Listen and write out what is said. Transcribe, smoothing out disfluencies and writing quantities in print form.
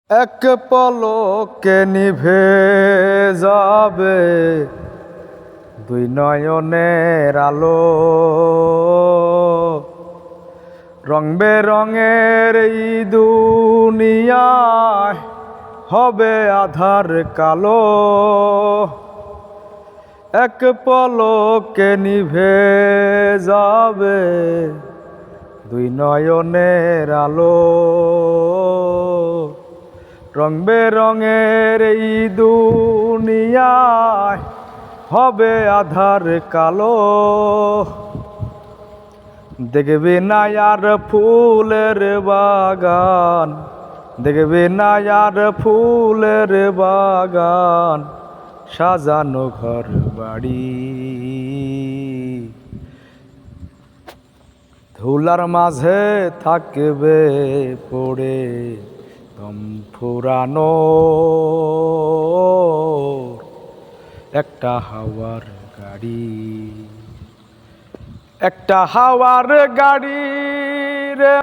এক পলকে নিভে যাবে দুই নয়নের আলো। রং বেরঙের এই দুনিয়ায় হবে আধার কালো। এক পলকে নিভে যাবে দুই নয়নের আলো। রং বেরঙের এই দুনিয়ায় হবে আধার কালো। দেখবে না আর ফুলের বাগান, দেখবে না আর ফুলের বাগান, সাজানো ঘর বাড়ি। ধুলার মাঝে থাকবে পড়ে দম ফুরানো একটা হাওয়ার গাড়ি, একটা হাওয়ার গাড়ি রে।